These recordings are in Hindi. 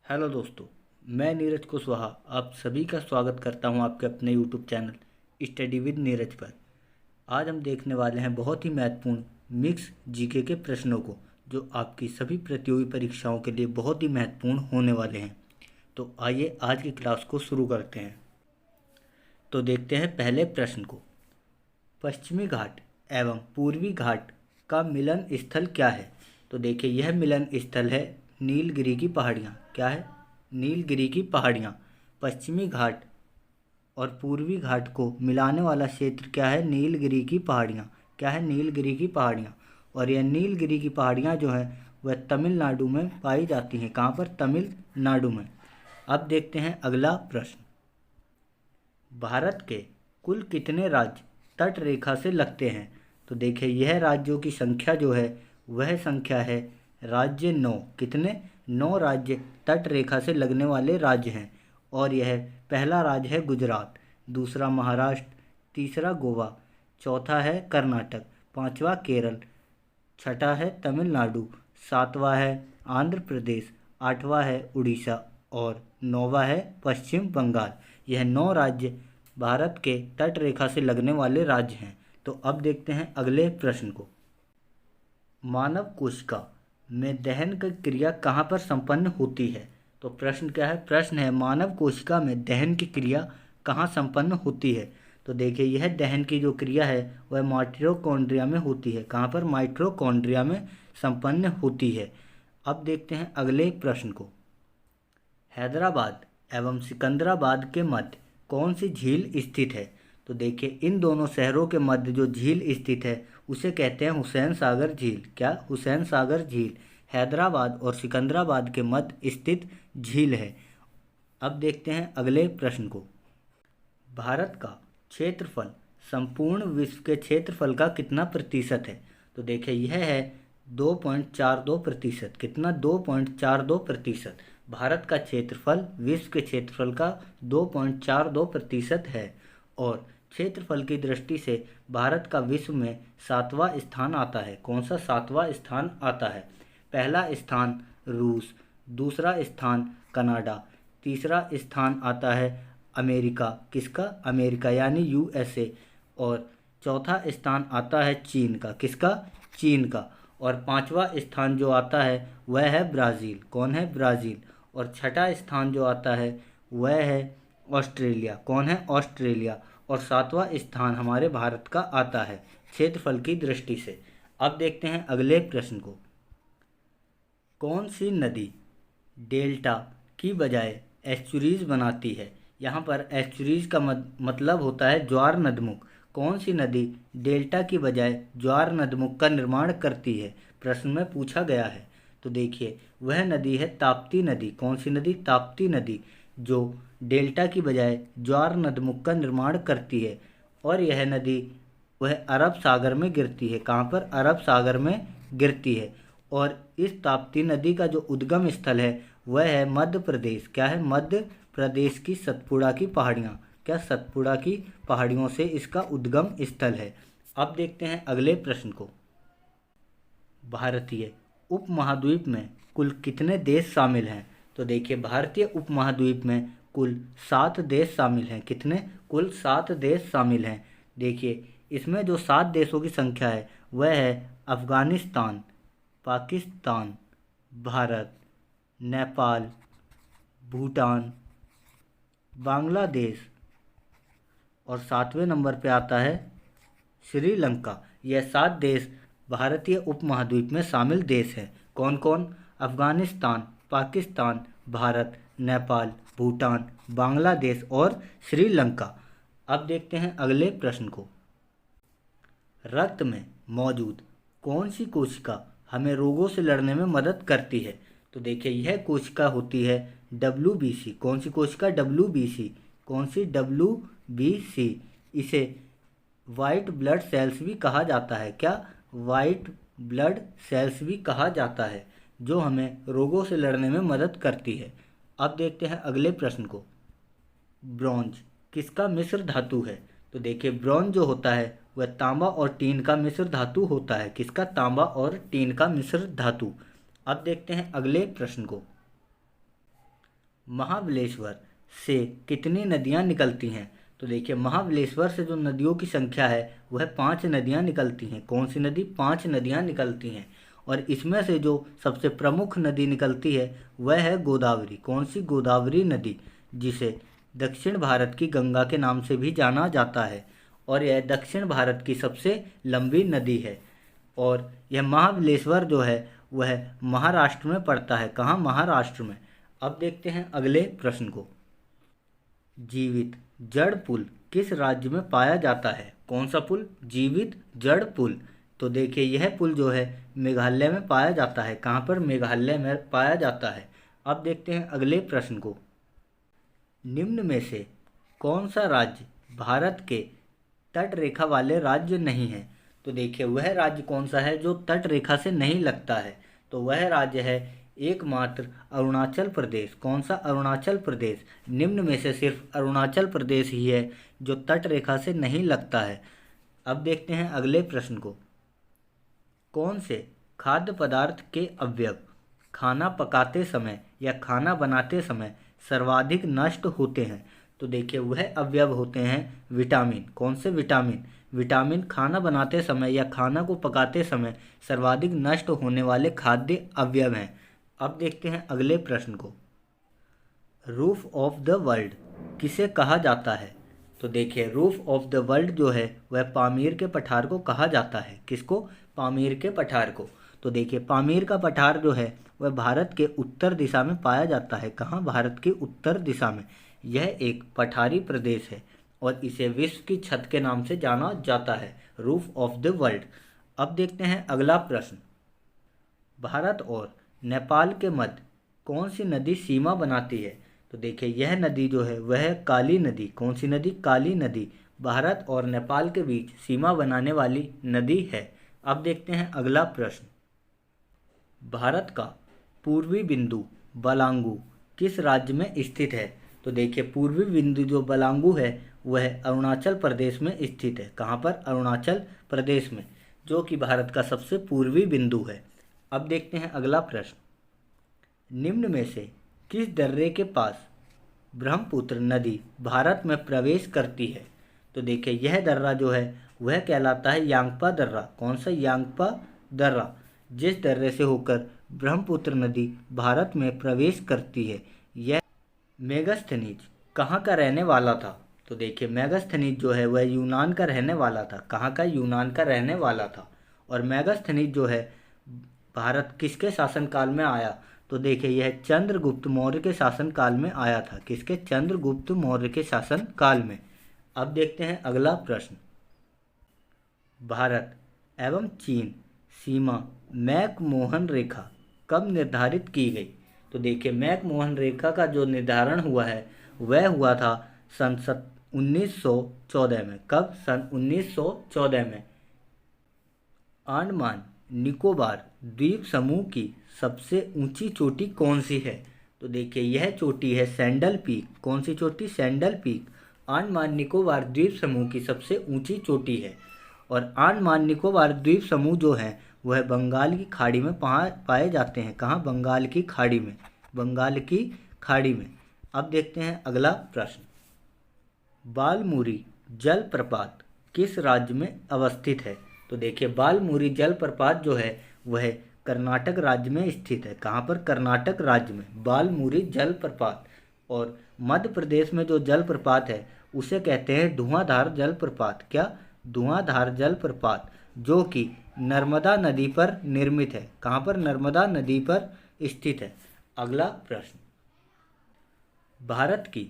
हेलो दोस्तों, मैं नीरज कुशवाहा आप सभी का स्वागत करता हूं आपके अपने YouTube channel study with Neeraj पर। आज हम देखने वाले हैं बहुत ही महत्वपूर्ण मिक्स जीके के प्रश्नों को, जो आपकी सभी प्रतियोगी परीक्षाओं के लिए बहुत ही महत्वपूर्ण होने वाले हैं। तो आइए आज की क्लास को शुरू करते हैं। तो देखते हैं पहले प्रश्न को। पश्चिमी घाट एवं पूर्वी घाट का मिलन स्थल क्या है? तो देखिए, यह मिलन स्थल है नीलगिरी की पहाड़ियाँ। क्या है? नीलगिरी की पहाड़ियाँ। पश्चिमी घाट और पूर्वी घाट को मिलाने वाला क्षेत्र क्या है? नीलगिरी की पहाड़ियाँ। क्या है? नीलगिरी की पहाड़ियाँ। और यह नीलगिरी की पहाड़ियाँ जो हैं वह तमिलनाडु में पाई जाती हैं। कहाँ पर? तमिलनाडु में। अब देखते हैं अगला प्रश्न। भारत के कुल कितने राज्य तट रेखा से लगते हैं? तो देखिए, यह राज्यों की संख्या जो है वह संख्या है राज्य 9। कितने? 9 राज्य तट रेखा से लगने वाले राज्य हैं। और यह पहला राज्य है गुजरात, दूसरा महाराष्ट्र, तीसरा गोवा, चौथा है कर्नाटक, पांचवा केरल, छठा है तमिलनाडु, सातवां है आंध्र प्रदेश, आठवां है उड़ीसा और नौवां है पश्चिम बंगाल। यह 9 राज्य भारत के तट रेखा से लगने वाले राज्य हैं। तो अब देखते हैं अगले प्रश्न को। मानव कोशिका में दहन की क्रिया कहाँ पर संपन्न होती है? तो प्रश्न क्या है? प्रश्न है मानव कोशिका में दहन की क्रिया कहाँ संपन्न होती है? तो देखिए, यह दहन की जो क्रिया है वह माइटोकॉन्ड्रिया में होती है। कहाँ पर? माइटोकॉन्ड्रिया में संपन्न होती है। अब देखते हैं अगले प्रश्न को। हैदराबाद एवं सिकंदराबाद के मध्य कौन सी झील स्थित है? तो देखिए, इन दोनों शहरों के मध्य जो झील स्थित है उसे कहते हैं हुसैन सागर झील। क्या? हुसैन सागर झील हैदराबाद और सिकंदराबाद के मध्य स्थित झील है। अब देखते हैं अगले प्रश्न को। भारत का क्षेत्रफल संपूर्ण विश्व के क्षेत्रफल का कितना प्रतिशत है? तो देखिए, यह है 2.42%। कितना? 2.42%। भारत का क्षेत्रफल विश्व के क्षेत्रफल का 2.42% है। और क्षेत्रफल की दृष्टि से भारत का विश्व में 7वां स्थान आता है। कौन सा 7वां स्थान आता है? पहला स्थान रूस, दूसरा स्थान कनाडा, तीसरा स्थान आता है अमेरिका। किसका? अमेरिका यानी यूएसए। और चौथा स्थान आता है चीन का। किसका? चीन का। और पांचवा स्थान जो आता है वह है ब्राज़ील। कौन है? ब्राज़ील। और छठा स्थान जो आता है वह है ऑस्ट्रेलिया। कौन है? ऑस्ट्रेलिया। और सातवां स्थान हमारे भारत का आता है क्षेत्रफल की दृष्टि से। अब देखते हैं अगले प्रश्न को। कौन सी नदी डेल्टा की बजाय एस्चुरीज बनाती है? यहाँ पर एस्चुरीज का मतलब होता है ज्वार नदमुख। कौन सी नदी डेल्टा की बजाय ज्वार नदमुख का निर्माण करती है? प्रश्न में पूछा गया है। तो देखिए, वह नदी है ताप्ती नदी। कौन सी नदी? ताप्ती नदी, जो डेल्टा की बजाय ज्वार नदमुख का निर्माण करती है। और यह नदी वह अरब सागर में गिरती है। कहाँ पर? अरब सागर में गिरती है। और इस ताप्ती नदी का जो उद्गम स्थल है वह है मध्य प्रदेश। क्या है? मध्य प्रदेश की सतपुड़ा की पहाड़ियाँ। क्या? सतपुड़ा की पहाड़ियों से इसका उद्गम स्थल है। अब देखते हैं अगले प्रश्न को। भारतीय उपमहाद्वीप में कुल कितने देश शामिल हैं? तो देखिए, भारतीय उपमहाद्वीप में कुल 7 देश शामिल हैं। कितने? कुल 7 देश शामिल हैं। देखिए, इसमें जो 7 देशों की संख्या है वह है अफ़गानिस्तान, पाकिस्तान, भारत, नेपाल, भूटान, बांग्लादेश और 7वें नंबर पे आता है श्रीलंका। यह 7 देश भारतीय उपमहाद्वीप में शामिल देश हैं। कौन कौन? अफ़गानिस्तान, पाकिस्तान, भारत, नेपाल, भूटान, बांग्लादेश और श्रीलंका। अब देखते हैं अगले प्रश्न को। रक्त में मौजूद कौन सी कोशिका हमें रोगों से लड़ने में मदद करती है? तो देखिए, यह कोशिका होती है WBC। कौन सी कोशिका? WBC। कौन सी? WBC। इसे वाइट ब्लड सेल्स भी कहा जाता है। क्या? वाइट ब्लड सेल्स भी कहा जाता है, जो हमें रोगों से लड़ने में मदद करती है। अब देखते हैं अगले प्रश्न को। ब्रॉन्ज किसका मिश्र धातु है? तो देखिए, ब्रॉन्ज जो होता है वह तांबा और टीन का मिश्र धातु होता है। किसका? तांबा और टीन का मिश्र धातु। अब देखते हैं अगले प्रश्न को। महाबलेश्वर से कितनी नदियाँ निकलती हैं? तो देखिए महाबलेश्वर से जो नदियों की संख्या है वह 5 नदियाँ निकलती हैं। कौन सी नदी? 5 नदियाँ निकलती हैं। और इसमें से जो सबसे प्रमुख नदी निकलती है वह है गोदावरी। कौन सी? गोदावरी नदी, जिसे दक्षिण भारत की गंगा के नाम से भी जाना जाता है और यह दक्षिण भारत की सबसे लंबी नदी है। और यह महाबलेश्वर जो है वह महाराष्ट्र में पड़ता है। कहाँ? महाराष्ट्र में। अब देखते हैं अगले प्रश्न को। जीवित जड़ पुल किस राज्य में पाया जाता है? कौन सा पुल? जीवित जड़ पुल। तो देखिए यह पुल जो है मेघालय में पाया जाता है। कहाँ पर? मेघालय में पाया जाता है। अब देखते हैं अगले प्रश्न को। निम्न में से कौन सा राज्य भारत के तट रेखा वाले राज्य नहीं है? तो देखिए वह राज्य कौन सा है जो तट रेखा से नहीं लगता है? तो वह राज्य है एकमात्र अरुणाचल प्रदेश। कौन सा? अरुणाचल प्रदेश। निम्न में से सिर्फ अरुणाचल प्रदेश ही है जो तट रेखा से नहीं लगता है। अब देखते हैं अगले प्रश्न को। कौन से खाद्य पदार्थ के अवयव खाना पकाते समय या खाना बनाते समय सर्वाधिक नष्ट होते हैं? तो देखिए वह अवयव होते हैं विटामिन। कौन से? विटामिन। विटामिन खाना बनाते समय या खाना को पकाते समय सर्वाधिक नष्ट होने वाले खाद्य अवयव हैं। अब देखते हैं अगले प्रश्न को। रूफ ऑफ द वर्ल्ड किसे कहा जाता है? तो देखिए रूफ ऑफ द वर्ल्ड जो है वह पामीर के पठार को कहा जाता है। किसको? पामीर के पठार को। तो देखिए पामीर का पठार जो है वह भारत के उत्तर दिशा में पाया जाता है। कहाँ? भारत के उत्तर दिशा में। यह एक पठारी प्रदेश है और इसे विश्व की छत के नाम से जाना जाता है, रूफ ऑफ द वर्ल्ड। अब देखते हैं अगला प्रश्न। भारत और नेपाल के मध्य कौन सी नदी सीमा बनाती है? तो देखिए यह नदी जो है वह है काली नदी। कौन सी नदी? काली नदी भारत और नेपाल के बीच सीमा बनाने वाली नदी है। अब देखते हैं अगला प्रश्न। भारत का पूर्वी बिंदु बलांगू किस राज्य में स्थित है? तो देखिए पूर्वी बिंदु जो बलांगू है वह अरुणाचल प्रदेश में स्थित है। कहाँ पर? अरुणाचल प्रदेश में, जो कि भारत का सबसे पूर्वी बिंदु है। अब देखते हैं अगला प्रश्न। निम्न में से किस दर्रे के पास ब्रह्मपुत्र नदी भारत में प्रवेश करती है? तो देखिए यह दर्रा जो है वह कहलाता है यांगपा दर्रा। कौन सा? यांगपा दर्रा, जिस दर्रे से होकर ब्रह्मपुत्र नदी भारत में प्रवेश करती है। यह मेगास्थनीज कहाँ का रहने वाला था? तो देखिए मेगास्थनीज जो है वह यूनान का रहने वाला था। कहाँ का? यूनान का रहने वाला था। और मेगास्थनीज जो है भारत किसके शासनकाल में आया? तो देखिए यह चंद्रगुप्त मौर्य के शासनकाल में आया था। किसके? चंद्रगुप्त मौर्य के शासनकाल में। अब देखते हैं अगला प्रश्न। भारत एवं चीन सीमा मैकमोहन रेखा कब निर्धारित की गई? तो देखिए मैकमोहन रेखा का जो निर्धारण हुआ है वह हुआ था सन 1914 में। कब? सन 1914 में। अंडमान निकोबार द्वीप समूह की सबसे ऊंची चोटी कौन सी है? तो देखिए यह चोटी है सैंडल पीक। कौन सी चोटी? सैंडल पीक अंडमान निकोबार द्वीप समूह की सबसे ऊंची चोटी है। और अंडमान निकोबार द्वीप समूह जो है वह बंगाल की खाड़ी में पाए जाते हैं। कहाँ? बंगाल की खाड़ी में। बंगाल की खाड़ी में। अब देखते हैं अगला प्रश्न। बालमुरी जलप्रपात किस राज्य में अवस्थित है? तो देखिए बालमुरी जलप्रपात जो है वह कर्नाटक राज्य में स्थित है। कहाँ पर? कर्नाटक राज्य में बालमुरी जलप्रपात। और मध्य प्रदेश में जो जलप्रपात है उसे कहते हैं धुआंधार जलप्रपात। क्या? धुआंधार जलप्रपात, जो कि नर्मदा नदी पर निर्मित है। कहाँ पर? नर्मदा नदी पर स्थित है। अगला प्रश्न। भारत की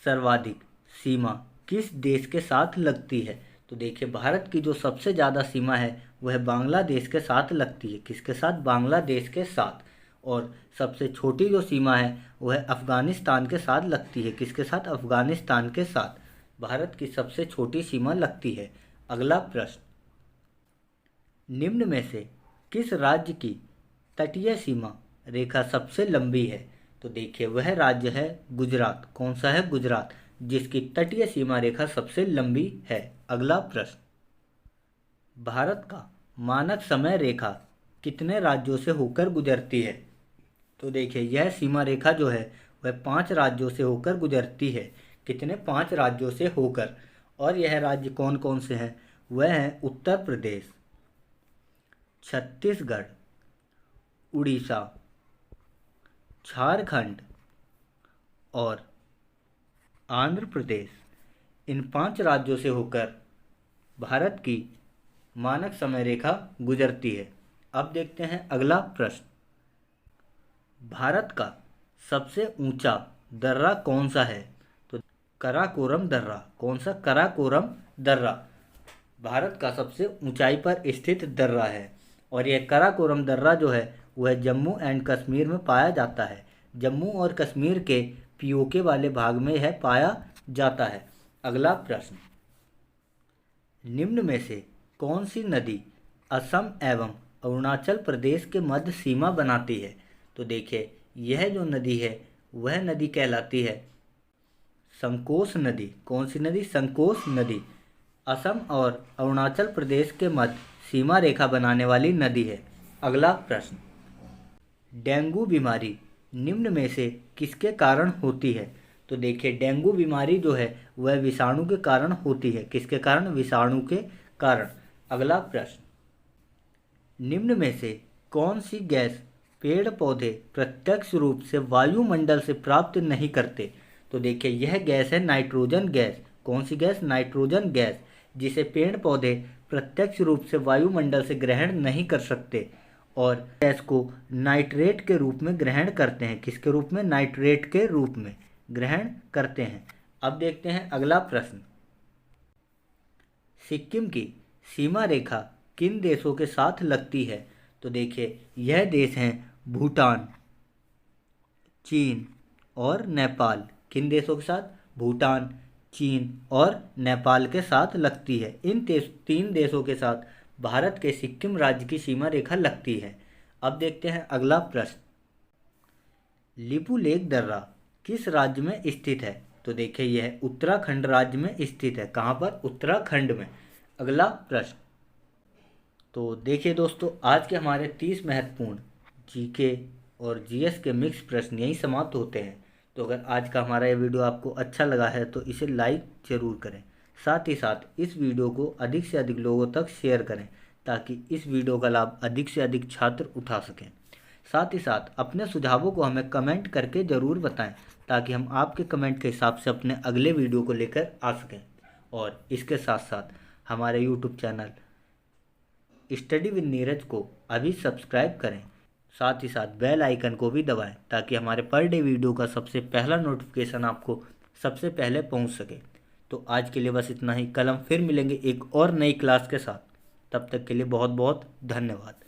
सर्वाधिक सीमा किस देश के साथ लगती है? तो देखिए भारत की जो सबसे ज़्यादा सीमा है वह बांग्लादेश के साथ लगती है। किसके साथ? बांग्लादेश के साथ। और सबसे छोटी जो सीमा है वह अफ़गानिस्तान के साथ लगती है। किसके साथ? अफ़गानिस्तान के साथ भारत की सबसे छोटी सीमा लगती है। अगला प्रश्न। निम्न में से किस राज्य की तटीय सीमा रेखा सबसे लंबी है? तो देखिए वह राज्य है गुजरात। कौन सा है? गुजरात, जिसकी तटीय सीमा रेखा सबसे लंबी है। अगला प्रश्न। भारत का मानक समय रेखा कितने राज्यों से होकर गुजरती है? तो देखिए यह सीमा रेखा जो है वह 5 राज्यों से होकर गुजरती है। कितने? 5 राज्यों से होकर। और यह राज्य कौन कौन से हैं? वह हैं उत्तर प्रदेश, छत्तीसगढ़, उड़ीसा, झारखंड और आंध्र प्रदेश। इन 5 राज्यों से होकर भारत की मानक समय रेखा गुजरती है। अब देखते हैं अगला प्रश्न। भारत का सबसे ऊंचा दर्रा कौन सा है? तो कराकोरम दर्रा। कौन सा? कराकोरम दर्रा भारत का सबसे ऊंचाई पर स्थित दर्रा है। और यह कराकोरम दर्रा जो है वह जम्मू एंड कश्मीर में पाया जाता है। जम्मू और कश्मीर के पीओके वाले भाग में यह पाया जाता है। अगला प्रश्न। निम्न में से कौन सी नदी असम एवं अरुणाचल प्रदेश के मध्य सीमा बनाती है? तो देखिए, यह जो नदी है वह नदी कहलाती है संकोश नदी। कौन सी नदी? संकोश नदी। असम और अरुणाचल प्रदेश के मध्य सीमा रेखा बनाने वाली नदी है। अगला प्रश्न। डेंगू बीमारी निम्न में से किसके कारण होती है? तो देखिए, डेंगू बीमारी जो है वह विषाणु के कारण होती है। किसके कारण? विषाणु के कारण। अगला प्रश्न। निम्न में से कौन सी गैस पेड़ पौधे प्रत्यक्ष रूप से वायुमंडल से प्राप्त नहीं करते? तो देखिए, यह गैस है नाइट्रोजन गैस। कौन सी गैस? नाइट्रोजन गैस, जिसे पेड़ पौधे प्रत्यक्ष रूप से वायुमंडल से ग्रहण नहीं कर सकते और गैस को नाइट्रेट के रूप में ग्रहण करते हैं। किसके रूप में? नाइट्रेट के रूप में ग्रहण करते हैं। अब देखते हैं अगला प्रश्न। सिक्किम की सीमा रेखा किन देशों के साथ लगती है? तो देखिए, यह देश हैं भूटान, चीन और नेपाल। किन देशों के साथ? भूटान, चीन और नेपाल के साथ लगती है। इन 3 देशों के साथ भारत के सिक्किम राज्य की सीमा रेखा लगती है। अब देखते हैं अगला प्रश्न। लिपुलेख दर्रा किस राज्य में स्थित है? तो देखिए, यह उत्तराखंड राज्य में स्थित है। कहाँ पर? उत्तराखंड में। अगला प्रश्न। तो देखिए दोस्तों, आज के हमारे 30 महत्वपूर्ण जीके और जीएस के मिक्स प्रश्न यहीं समाप्त होते हैं। तो अगर आज का हमारा ये वीडियो आपको अच्छा लगा है तो इसे लाइक ज़रूर करें। साथ ही साथ इस वीडियो को अधिक से अधिक लोगों तक शेयर करें ताकि इस वीडियो का लाभ अधिक से अधिक छात्र उठा सकें। साथ ही साथ अपने सुझावों को हमें कमेंट करके ज़रूर बताएं ताकि हम आपके कमेंट के हिसाब से अपने अगले वीडियो को लेकर आ सकें। और इसके साथ साथ हमारे YouTube channel study with Neeraj को अभी सब्सक्राइब करें। साथ ही साथ बेल आइकन को भी दबाएं ताकि हमारे पर डे वीडियो का सबसे पहला नोटिफिकेशन आपको सबसे पहले पहुंच सके। तो आज के लिए बस इतना ही। कल हम फिर मिलेंगे एक और नई क्लास के साथ। तब तक के लिए बहुत बहुत धन्यवाद।